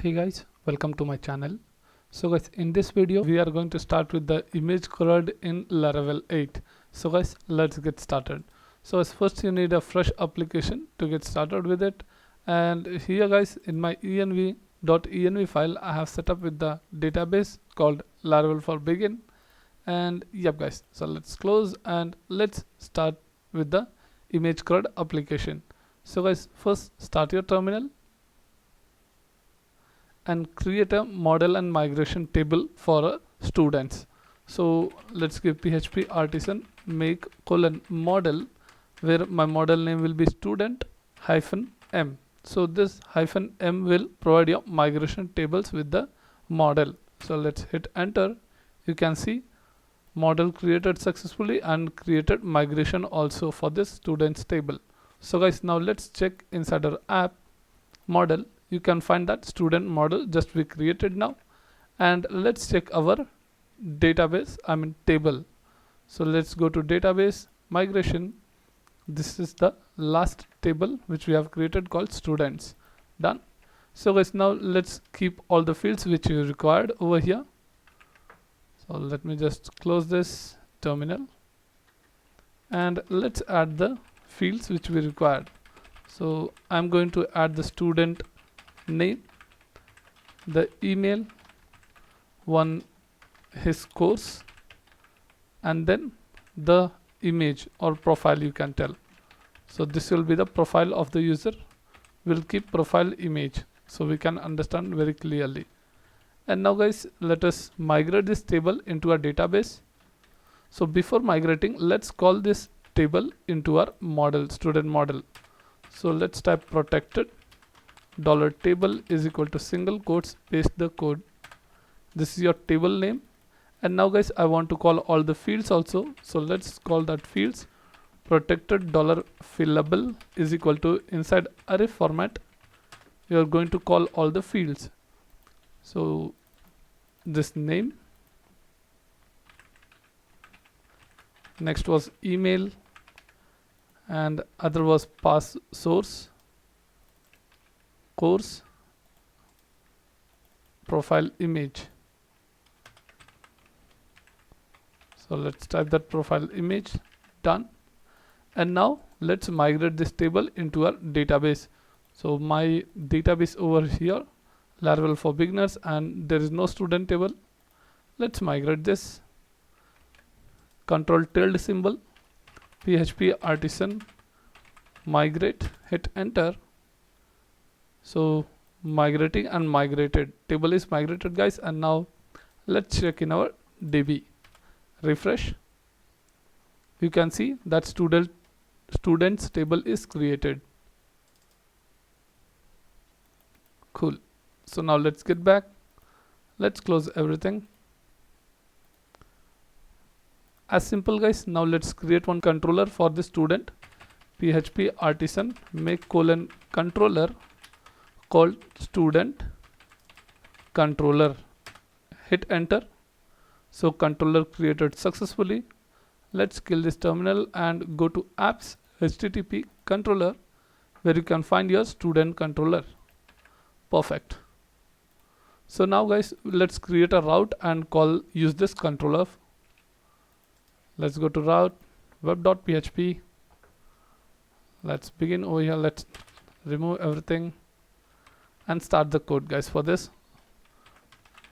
Hey guys, welcome to my channel. So guys, in this video we are going to start with the image CRUD in Laravel 8. So guys, let's get started. So as first you need a fresh application to get started with it, and here guys in my env.env file I have set up with the database called Laravel for begin. And yep guys, so let's close and let's start with the image CRUD application. So guys, first start your terminal and create a model and migration table for students. So let's give PHP artisan make model, where my model name will be student -m. So this -m will provide your migration tables with the model. So let's hit enter. You can see model created successfully and created migration also for this students table. So guys, now let's check inside our app model. You can find that student model just we created now, and let's check our database, table. So let's go to database migration. This is the last table which we have created called students. Done. So guys, now let's keep all the fields which you required over here. So let me just close this terminal and let's add the fields which we required. So I'm going to add the student name, the email, his course, and then the image or profile, you can tell. So this will be the profile of the user. We'll keep profile image so we can understand very clearly. And now guys, let us migrate this table into a database. So before migrating, let's call this table into our model, student model. So let's type protected $table is equal to single quotes, paste the code. This is your table name. And now guys, I want to call all the fields also. So let's call that fields protected $fillable is equal to, inside array format you are going to call all the fields. So this name, next was email, and other was pass source, course, profile image. So let's type that profile image. Done. And now let's migrate this table into our database. So my database over here, Laravel for beginners, and there is no student table. Let's migrate this. Control tilde symbol, PHP artisan migrate, hit enter. So migrating and migrated, table is migrated guys. And now let's check in our DB, refresh. You can see that students table is created. Cool. So now let's get back. Let's close everything. As simple guys. Now let's create one controller for the student. PHP artisan make controller called student controller. Hit enter. So controller created successfully. Let's kill this terminal and go to apps http controller, where you can find your student controller. Perfect. So now guys, let's create a route and use this controller. Let's go to route web.php. Let's begin over here. Let's remove everything and start the code guys for this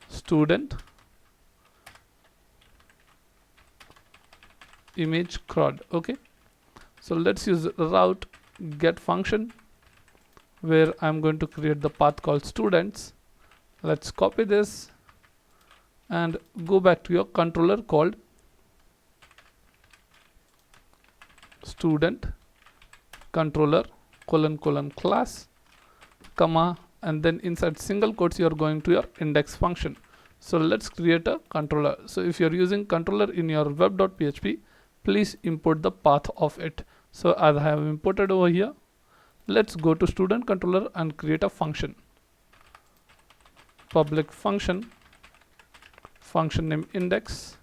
student image CRUD. Okay, so let's use route get function, where I'm going to create the path called students. Let's copy this and go back to your controller called student controller class, comma, and then inside single quotes you are going to your index function. So let's create a controller. So if you're using controller in your web.php, please import the path of it. So as I have imported over here, let's go to student controller and create a function. Public function name index.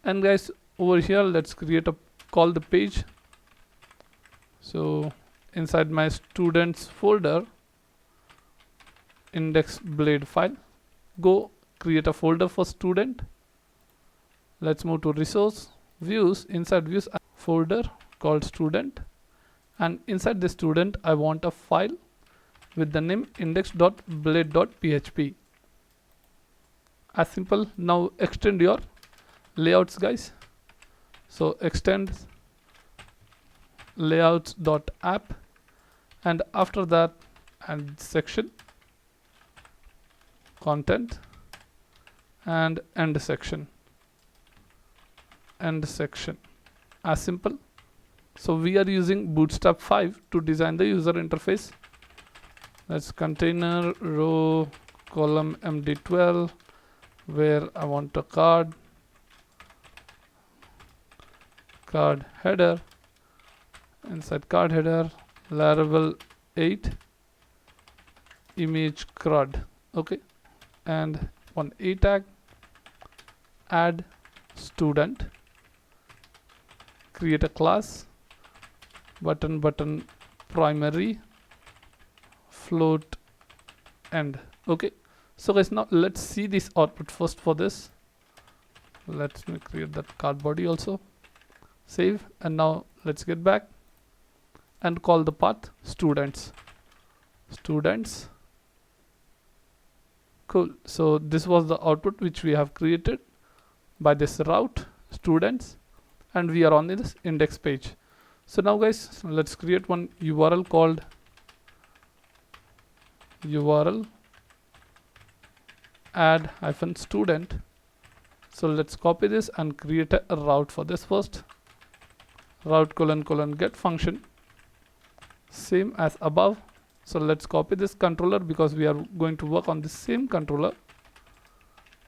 And guys, over here let's create a call the page. So inside my students folder, index blade file. Go create a folder for student. Let's move to resource, views, inside views, folder called student, and inside the student I want a file with the name index.blade.php. as simple. Now extend your layouts, guys. So extend layouts.app, and after that add section, content, and end section, as simple. So we are using Bootstrap 5 to design the user interface. Let's container row column md12, where I want a card header, inside card header Laravel 8 image CRUD, okay, and one a tag, add student, create a class, button primary, float end. Okay, so guys, now let's see this output first. For this, let me create that card body also, save, and now let's get back and call the path students. Cool. So this was the output which we have created by this route students, and we are on this index page. So now guys, let's create one URL called URL add -student. So let's copy this and create a route for this first. Route : get function, same as above. So let's copy this controller because we are going to work on the same controller,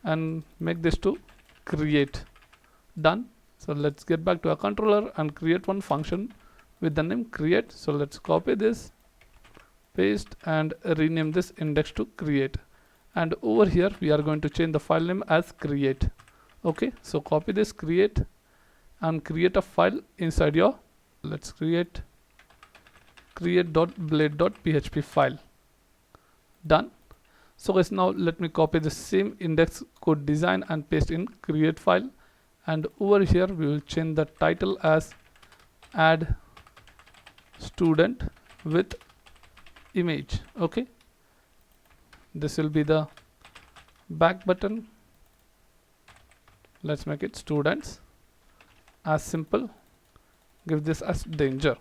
and make this to create. Done. So let's get back to our controller and create one function with the name create. So let's copy this, paste, and rename this index to create. And over here we are going to change the file name as create. Okay, so copy this create and create a file inside your, let's create create.blade.php file. Done. So guys, now let me copy the same index code design and paste in create file, and over here we will change the title as add student with image. Okay, this will be the back button. Let's make it students, as simple. Give this as danger.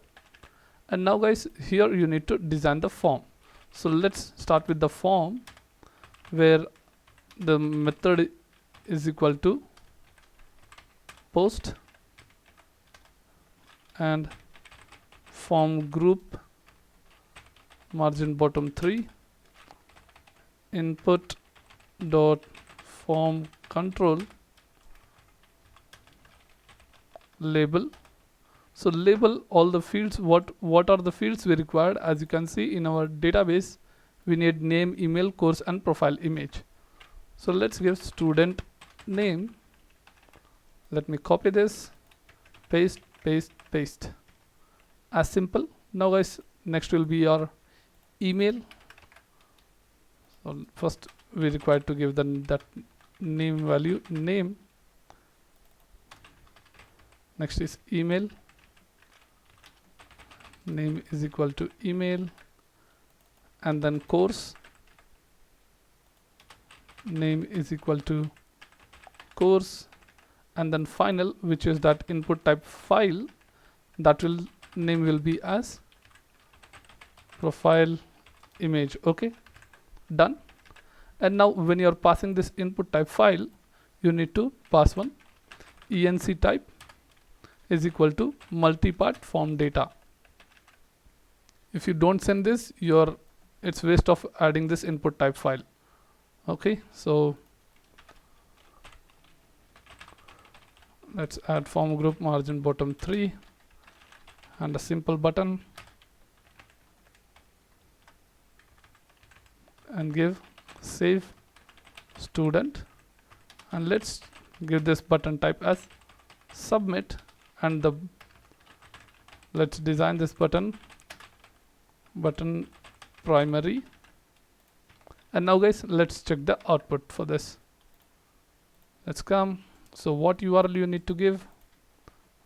And now guys, here you need to design the form. So let's start with the form, where the method is equal to post and form group margin bottom 3 input dot form control label. So label all the fields. What are the fields we required? As you can see in our database, we need name, email, course, and profile image. So let's give student name. Let me copy this, paste, as simple. Now guys, next will be your email. So first we require to give that name value, name. Next is email, name is equal to email, and then course, name is equal to course, and then final, which is that input type file, that will name will be as profile image. Okay, done. And now when you are passing this input type file, you need to pass one enc type is equal to multi-part form data. If you don't send this, it's waste of adding this input type file. Okay, so let's add form group margin bottom 3 and a simple button, and give save student, and let's give this button type as submit, and let's design this button primary, And now guys, let's check the output for this. Let's come. So what URL you need to give,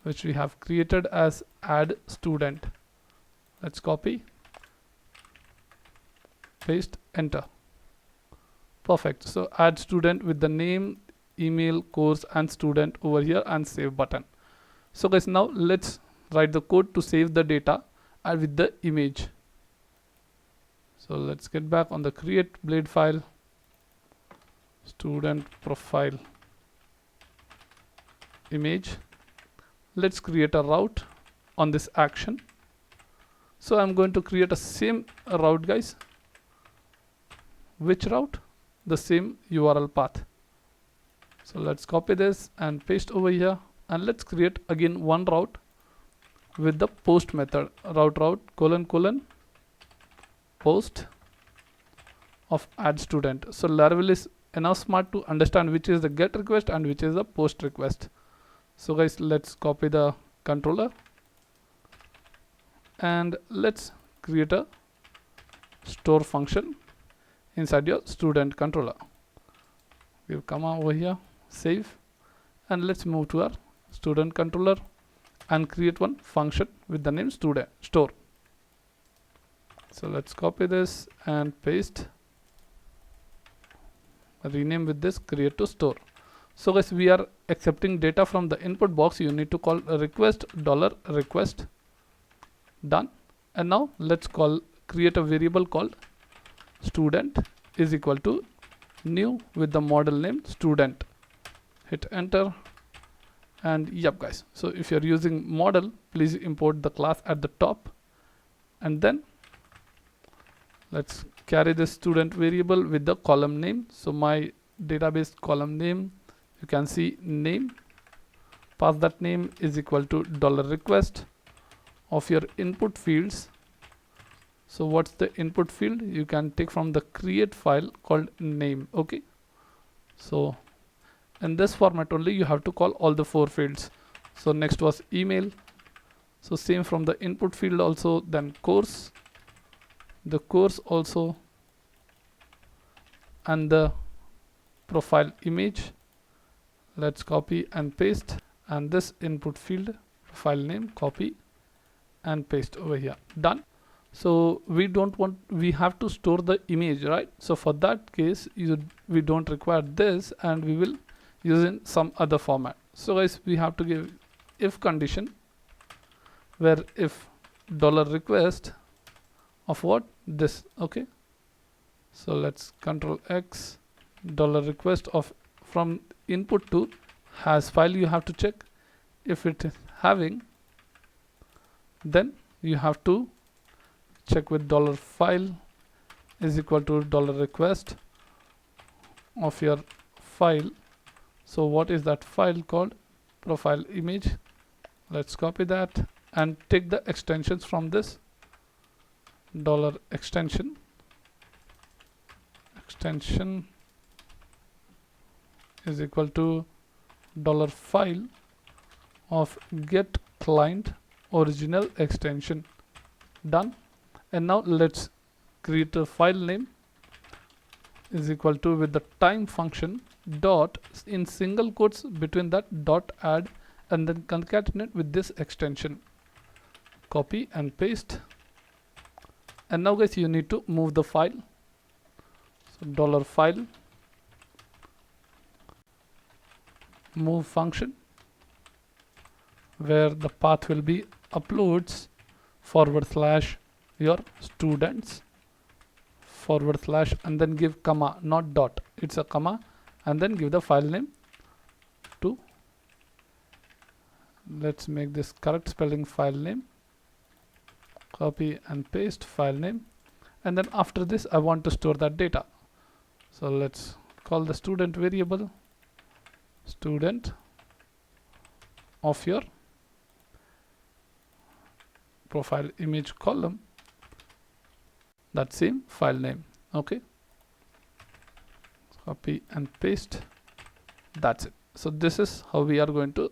which we have created as add student. Let's copy, paste, enter. Perfect. So add student with the name, email, course and student over here, and save button. So guys, now let's write the code to save the data and with the image. So let's get back on the create blade file, student profile image. Let's create a route on this action. So I'm going to create a same route guys. Which route? The same URL path. So let's copy this and paste over here, and let's create again one route with the post method, route colon post of add student. So Laravel is enough smart to understand which is the get request and which is the post request. So guys, let's copy the controller and let's create a store function inside your student controller. We'll come over here, save, and let's move to our student controller and create one function with the name student store. So let's copy this and paste, rename with this create to store. So guys, we are accepting data from the input box. You need to call a request $request. Done. And now let's create a variable called student is equal to new with the model name student. Hit enter. And yep guys, so if you're using model, please import the class at the top, and then let's carry this student variable with the column name. So my database column name, you can see name, pass that name is equal to $request of your input fields. So what's the input field? You can take from the create file called name. Okay, so in this format only you have to call all the 4 fields. So next was email, so same from the input field also, then course, the course also, and the profile image. Let's copy and paste, and this input field file name, copy and paste over here. Done. So we have to store the image, right? So for that case we don't require this, and we will use in some other format. So guys, we have to give if condition where if $request of what? This. Okay, so let's control X, $request of from input to has file. You have to check if it is having, then you have to check with $file is equal to $request of your file. So what is that file called? Profile image. Let's copy that and take the extensions from this $extension is equal to $file of get client original extension. Done. And now let's create a file name is equal to with the time function dot in single quotes between that dot add, and then concatenate with this extension. Copy and paste. And now guys, you need to move the file. So $file move function, where the path will be uploads / your students / and then give comma, not dot, it's a comma, and then give the file name to, let's make this correct spelling, file name, copy and paste file name, and then after this I want to store that data. So let's call the student variable student of your profile image column, that same file name. Okay, copy and paste. That's it. So this is how we are going to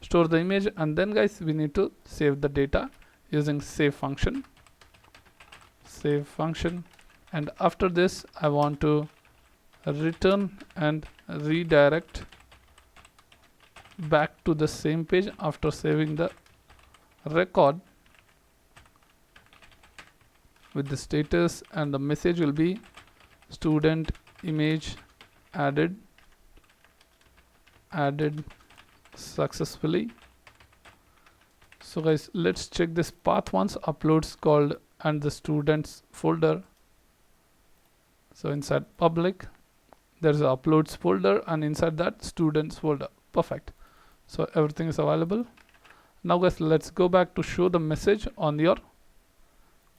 store the image, and then guys, we need to save the data using save function, and after this I want to return and redirect back to the same page after saving the record with the status, and the message will be student image added successfully. So guys, let's check this path once. Uploads called and the students folder. So inside public there's a uploads folder, and inside that students folder. Perfect. So everything is available. Now guys, let's go back to show the message on your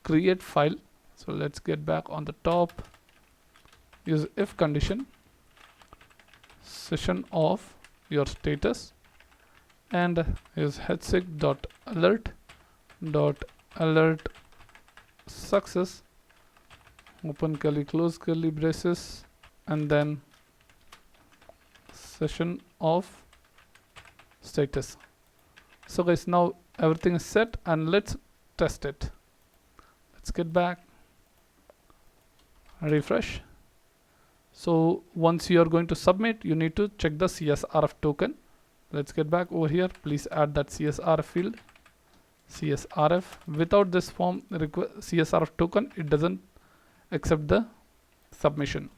create file. So let's get back on the top, use if condition, session of your status, and use headsick.alert success, open curly close curly braces, and then session of status. So guys, now everything is set, and let's test it. Let's get back, refresh. So once you are going to submit, you need to check the CSRF token. Let's get back over here. Please add that CSRF field. CSRF, without this form CSRF token, it doesn't accept the submission.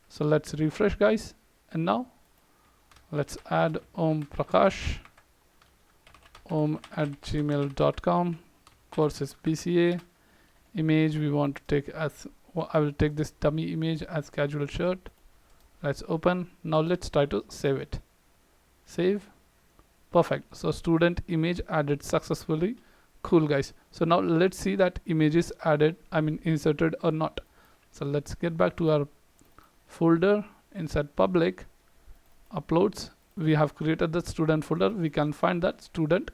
So let's refresh guys, and now let's add Prakash om@gmail.com. Course is BCA. Image we want to take as, I will take this dummy image as casual shirt. Let's open. Now let's try to save it. Save. Perfect. So student image added successfully. Cool guys. So now let's see that image is added, inserted or not. So let's get back to our folder. Inside public uploads, we have created the student folder. We can find that student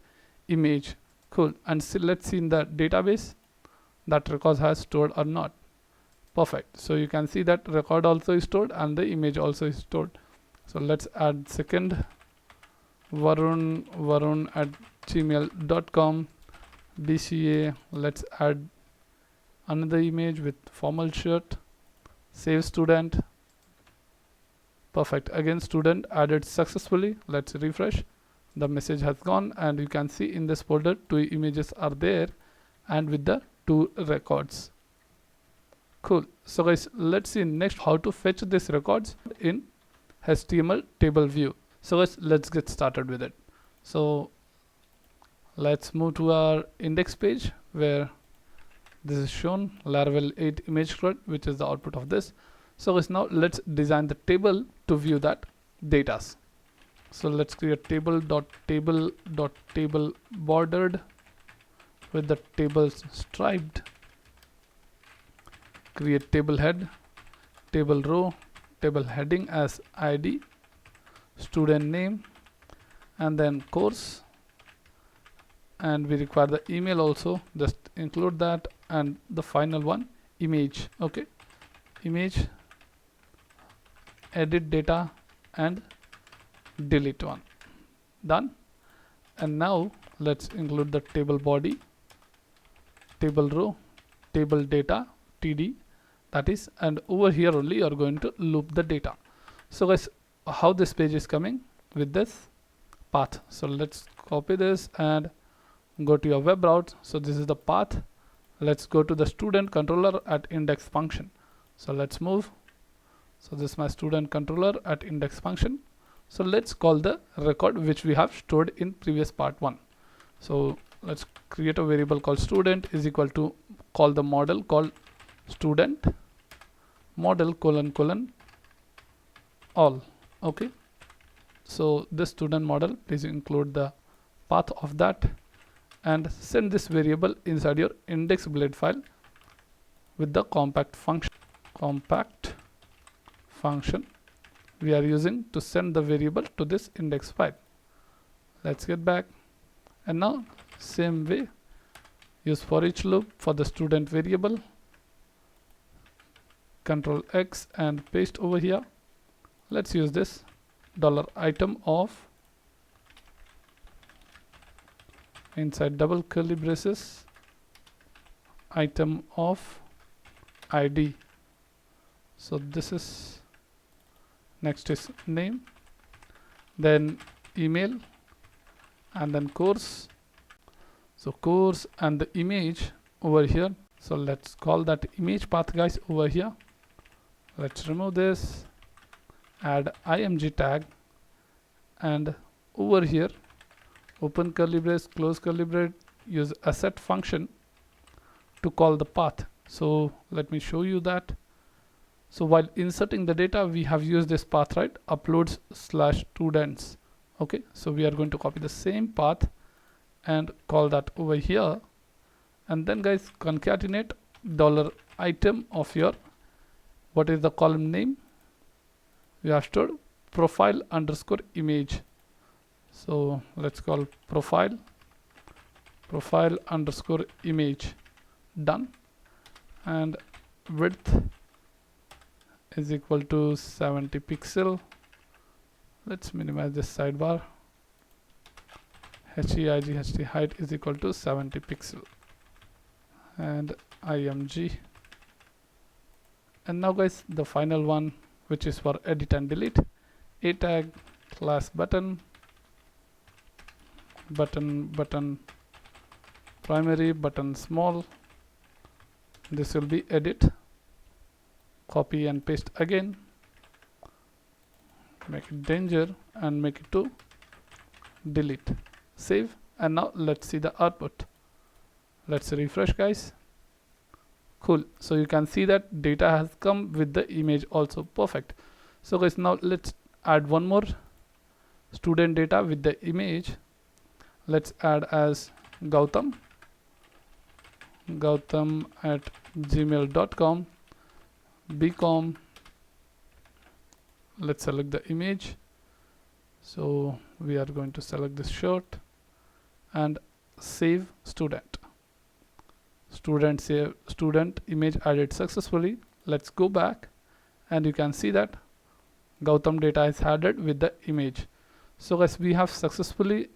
image. Cool. And let's see in the database that record has stored or not. Perfect. So you can see that record also is stored and the image also is stored. So let's add second varun@gmail.com BCA. Let's add another image with formal shirt. Save student. Perfect. Again, student added successfully. Let's refresh. The message has gone, and you can see in this folder 2 images are there and with the 2 records. Cool. So guys, let's see next how to fetch these records in HTML table view. So guys, let's get started with it. So let's move to our index page where this is shown, Laravel 8 image CRUD, which is the output of this. So guys, now let's design the table to view that data. So let's create table.table.table bordered with the tables striped. Create table head, table row, table heading as ID, student name, and then course, and we require the email also, just include that, and the final one, image. Okay, image, edit data and delete one. Done. And now let's include the table body, table row, table data td, that is, and over here only you are going to loop the data. So guys, how this page is coming with this path. So let's copy this and go to your web browser. So this is the path. Let's go to the student controller at index function. So let's move. So this is my student controller at index function. So let's call the record which we have stored in previous part 1. So let's create a variable called student is equal to call the model called student model : all. Okay, so this student model, please include the path of that and send this variable inside your index blade file with the compact function we are using to send the variable to this index file. Let's get back, and now same way use for each loop for the student variable, Control X and paste over here. Let's use this $item of inside double curly braces item of ID. So this is, next is name, then email, and then course. So course and the image over here. So let's call that image path, guys, over here. Let's remove this, add img tag, and over here open curly brace, close curly brace, use asset function to call the path. So let me show you that. So while inserting the data, we have used this path, right? Uploads/students. Okay, so we are going to copy the same path and call that over here, and then guys concatenate $item of your, what is the column name? We have stored profile underscore image. So let's call profile underscore image. Done. And width is equal to 70 pixel. Let's minimize this sidebar. HEIG height is equal to 70 pixel, and img. And now guys, the final one, which is for edit and delete. A tag class button primary button small. This will be edit. Copy and paste again. Make it danger and make it to delete. Save, and now let's see the output. Let's refresh, guys. Cool. So you can see that data has come with the image also. Perfect. So guys, now let's add one more student data with the image. Let's add as Gautam at gmail.com, bcom. Let's select the image. So we are going to select this shirt and save student. Student image added successfully. Let's go back, and you can see that Gautam data is added with the image. So guys, we have successfully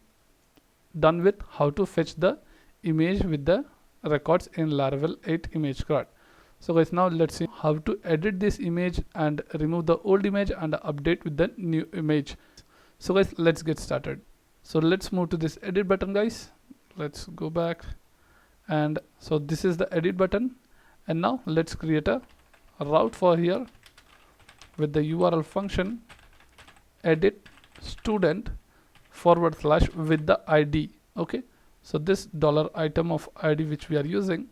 done with how to fetch the image with the records in Laravel 8 image CRUD. So guys, now let's see how to edit this image and remove the old image and update with the new image. So guys, let's get started. So let's move to this edit button, guys. Let's go back, and so this is the edit button, and now let's create a route for here with the URL function edit student / with the ID. Okay, so this $item of ID which we are using,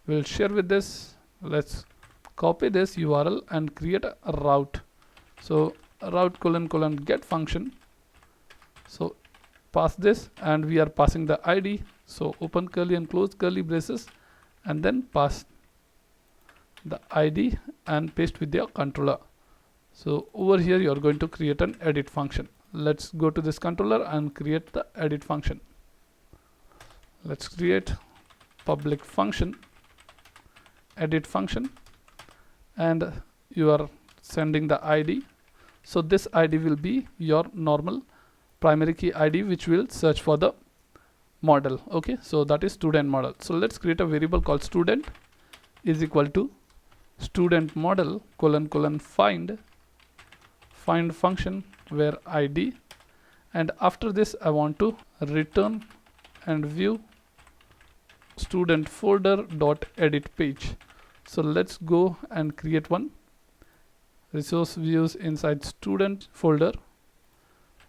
we'll share with this. Let's copy this URL and create a route. So route : get function. So pass this, and we are passing the ID. So open curly and close curly braces, and then pass the ID and paste with your controller. So over here you are going to create an edit function. Let's go to this controller and create the edit function. Let's create public function, edit function, and you are sending the ID. So this ID will be your normal primary key ID, which will search for the model. Okay, so that is student model. So let's create a variable called student is equal to student model : find function where ID, and after this I want to return and view student folder dot edit page. So let's go and create one resource views inside student folder.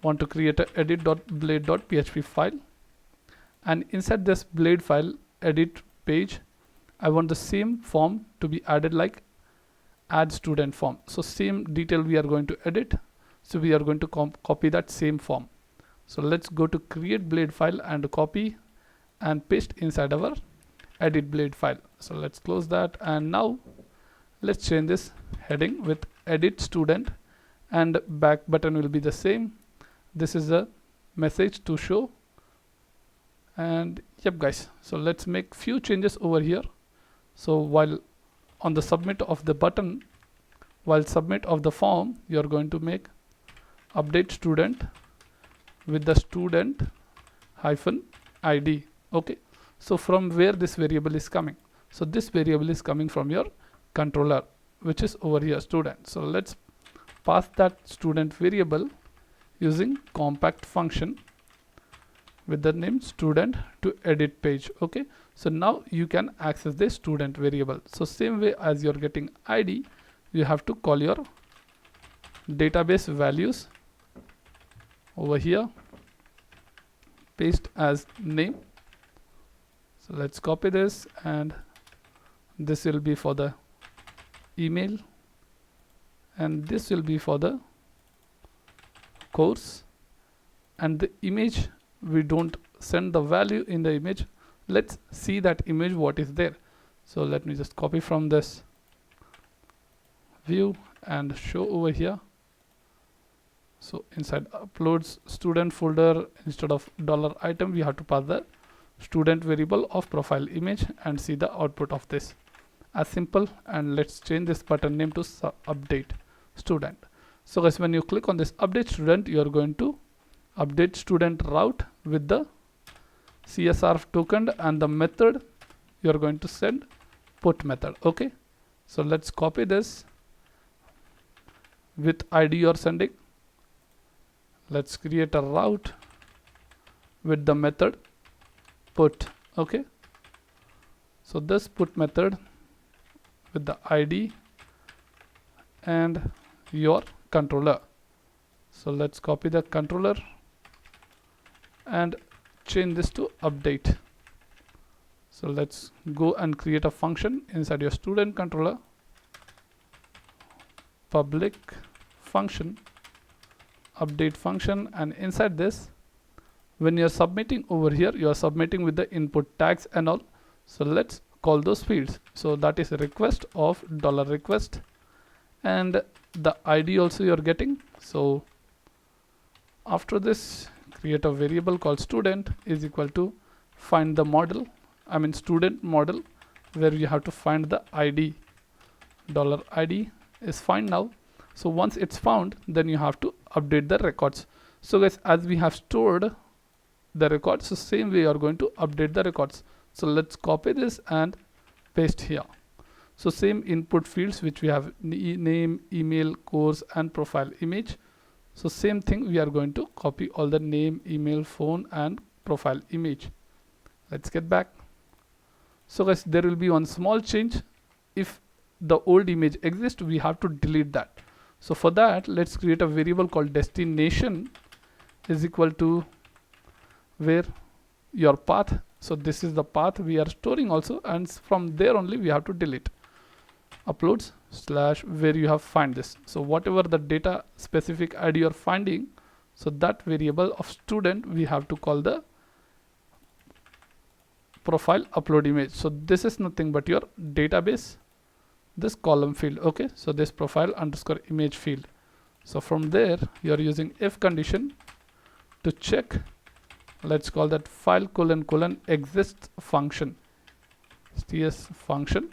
Want to create a edit.blade.php file, and inside this blade file edit page, I want the same form to be added like add student form. So same detail we are going to edit, so we are going to copy that same form. So let's go to create blade file and copy and paste inside our edit blade file. So let's close that, and now let's change this heading with edit student, and back button will be the same. This is a message to show, and yep guys, so let's make few changes over here. So while on the submit of the button, while submit of the form, you are going to make update student with the student hyphen ID. Okay, so from where this variable is coming? So this variable is coming from your controller, which is over here student. So let's pass that student variable using compact function with the name student to edit page. Okay, so now you can access the student variable. So same way as you're getting ID, you have to call your database values over here, paste as name. So let's copy this, and this will be for the email, and this will be for the course, and the image, we don't send the value in the image. Let's see that image what is there. So let me just copy from this view and show over here. So inside uploads student folder, instead of $item, we have to pass the student variable of profile image and see the output of this. As simple. And let's change this button name to update student. So guys, when you click on this update student, you are going to update student route with the CSR token, and the method you are going to send put method. Okay, so let's copy this with ID you are sending. Let's create a route with the method put. Okay, so this put method with the ID and your controller. So let's copy the controller and change this to update. So let's go and create a function inside your student controller, public function, update function, and inside this, when you're submitting over here, you are submitting with the input tags and all. So let's call those fields. So that is a request of $request, and the ID also you're getting. So after this, create a variable called student is equal to find the model, I mean student model, where you have to find the ID. $ID is found now. So once it's found, then you have to update the records. So guys, as we have stored the records, so same way you are going to update the records. So let's copy this and paste here. So same input fields which we have, name, email, course, and profile image. So same thing, we are going to copy all the name, email, phone, and profile image. Let's get back. So guys, there will be one small change. If the old image exists, we have to delete that. So for that, let's create a variable called destination is equal to where your path. So this is the path we are storing also, and from there only we have to delete. Uploads / where you have find this. So whatever the data specific ID you are finding, so that variable of student we have to call the profile upload image. So this is nothing but your database, this column field. Okay, so this profile underscore image field. So from there you are using if condition to check, let's call that file : exists function, ts function.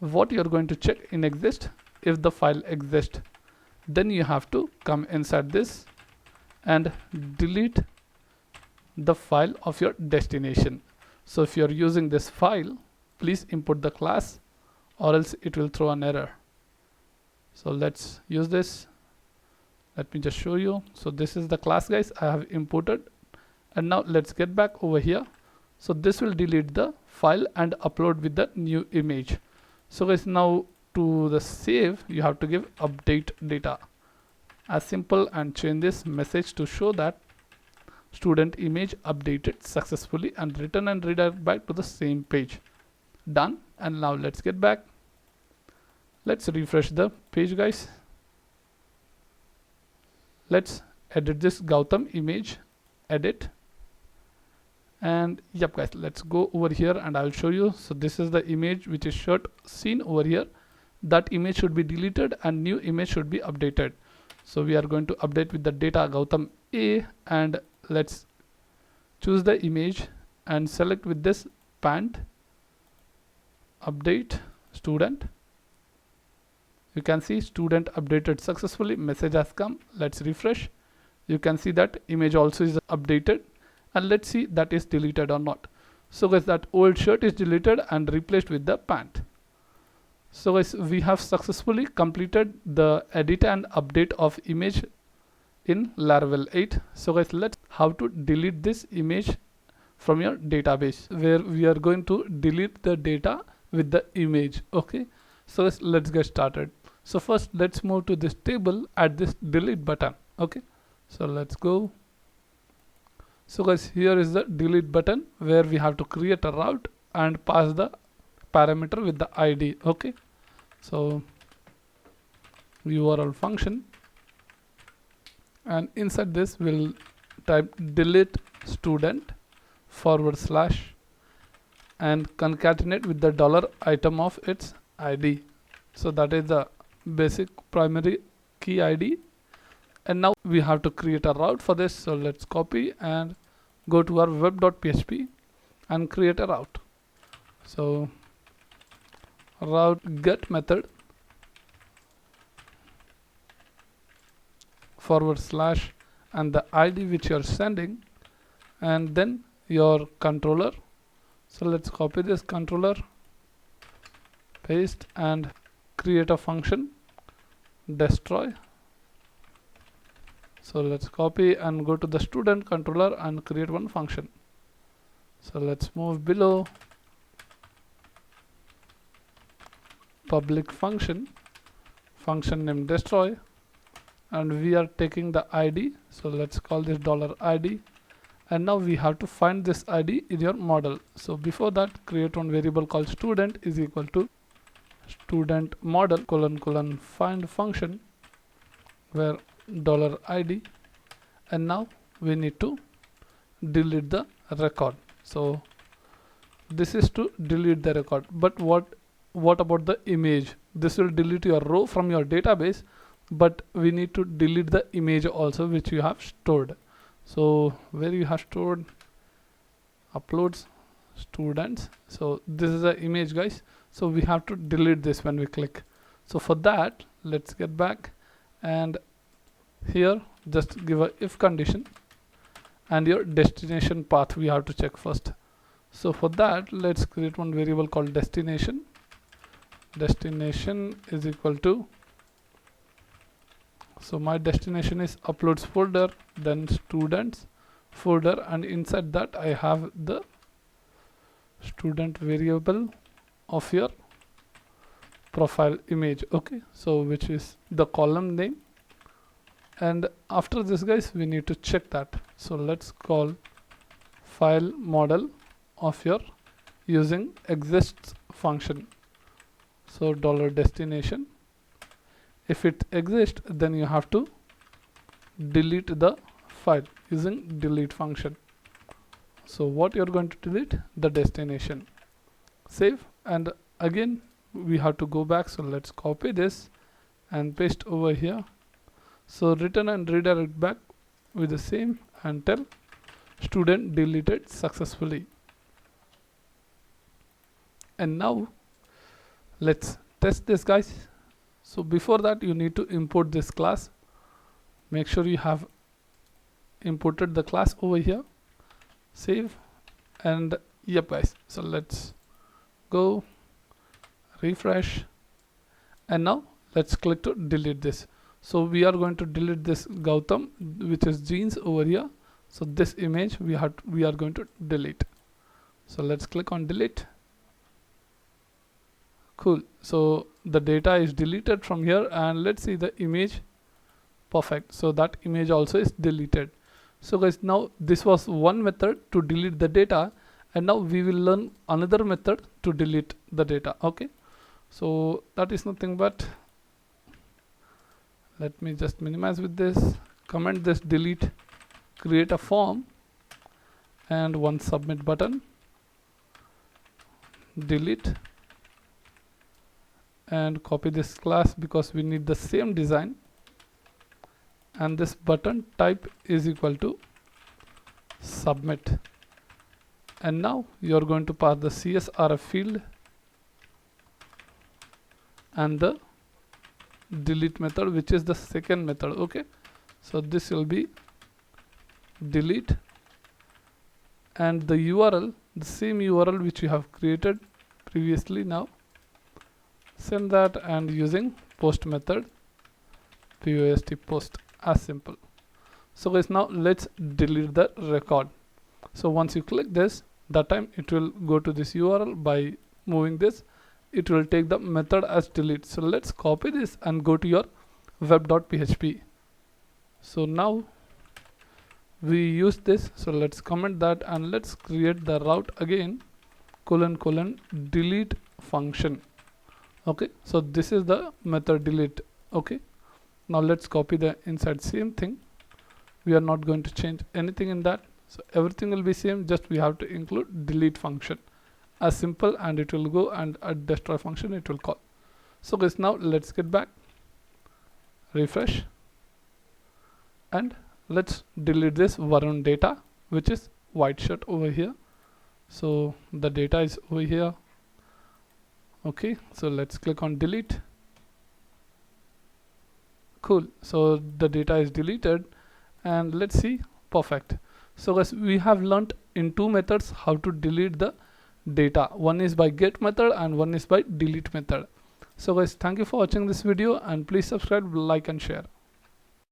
What you are going to check in exist, if the file exists, then you have to come inside this and delete the file of your destination. So if you are using this file, please input the class, or else it will throw an error. So let's use this. Let me just show you. So this is the class, guys, I have imported. And now let's get back over here. So this will delete the file and upload with the new image. So guys, now to the save, you have to give update data as simple, and change this message to show that student image updated successfully, and return and redirect back to the same page. Done. And now let's get back. Let's refresh the page, guys. Let's edit this Gautam image, edit. And yep guys, let's go over here and I'll show you. So this is the image which is seen over here. That image should be deleted and new image should be updated. So we are going to update with the data Gautam A, and let's choose the image and select with this pant, update student. You can see student updated successfully, message has come. Let's refresh. You can see that image also is updated, and let's see that is deleted or not. So guys, that old shirt is deleted and replaced with the pant. So guys, we have successfully completed the edit and update of image in Laravel 8. So guys, let's how to delete this image from your database, where we are going to delete the data with the image. Okay, so let's get started. So first let's move to this table at this delete button. Okay, so let's go. So guys, here is the delete button where we have to create a route and pass the parameter with the ID. Okay, so URL function, and inside this we'll type delete student / and concatenate with the dollar item of its ID. So that is the basic primary key ID. And now we have to create a route for this. So let's copy and go to our web.php and create a route. So route get method / and the ID which you are sending, and then your controller. So let's copy this controller, paste, and create a function destroy. So let's copy and go to the student controller and create one function. So let's move below public function name destroy, and we are taking the ID. So let's call this $ID, and now we have to find this ID in your model. So before that, create one variable called student is equal to student model : find function where $ID, and now we need to delete the record. So this is to delete the record, but what about the image? This will delete your row from your database, but we need to delete the image also which you have stored. So where you have stored uploads students, so this is the image, guys. So we have to delete this when we click. So for that, let's get back, and here just give a if condition, and your destination path we have to check first. So for that, let's create one variable called destination is equal to, so my destination is uploads folder, then students folder, and inside that I have the student variable of your profile image. Okay, so which is the column name. And after this, guys, we need to check that. So let's call file model of your using exists function. So $destination, if it exists, then you have to delete the file using delete function. So what you're going to delete? The destination. Save, and again we have to go back. So let's copy this and paste over here. So return and redirect back with the same and tell student deleted successfully. And now let's test this, guys. So before that, you need to import this class. Make sure you have imported the class over here. Save, and yep, guys. So let's go refresh, and now let's click to delete this. So we are going to delete this Gautam, which is jeans over here. So this image we are going to delete. So let's click on delete. Cool. So the data is deleted from here, and let's see the image. Perfect. So that image also is deleted. So guys, now this was one method to delete the data, and now we will learn another method to delete the data. Okay, so that is nothing but, let me just minimize with this, comment this delete, create a form, and one submit button, delete, and copy this class because we need the same design, and this button type is equal to submit. And now you are going to pass the CSRF field and the delete method, which is the second method. Okay, so this will be delete, and the URL, the same URL which you have created previously, now send that, and using post method, post post, as simple. So guys, now let's delete the record. So once you click this, that time it will go to this URL. By moving this, it will take the method as delete. So let's copy this and go to your web.php. So now we use this, so let's comment that, and let's create the route again, : delete function. Okay, so this is the method delete. Okay, now let's copy the inside same thing. We are not going to change anything in that, so everything will be same, just we have to include delete function, as simple, and it will go, and at destroy function it will call. So guys, now let's get back, refresh, and let's delete this Varun data, which is white shirt over here. So the data is over here. Okay, so let's click on delete. Cool, so the data is deleted, and let's see, perfect. So guys, we have learnt in two methods how to delete the data. One is by get method and one is by delete method. So guys, thank you for watching this video, and please subscribe, like and share.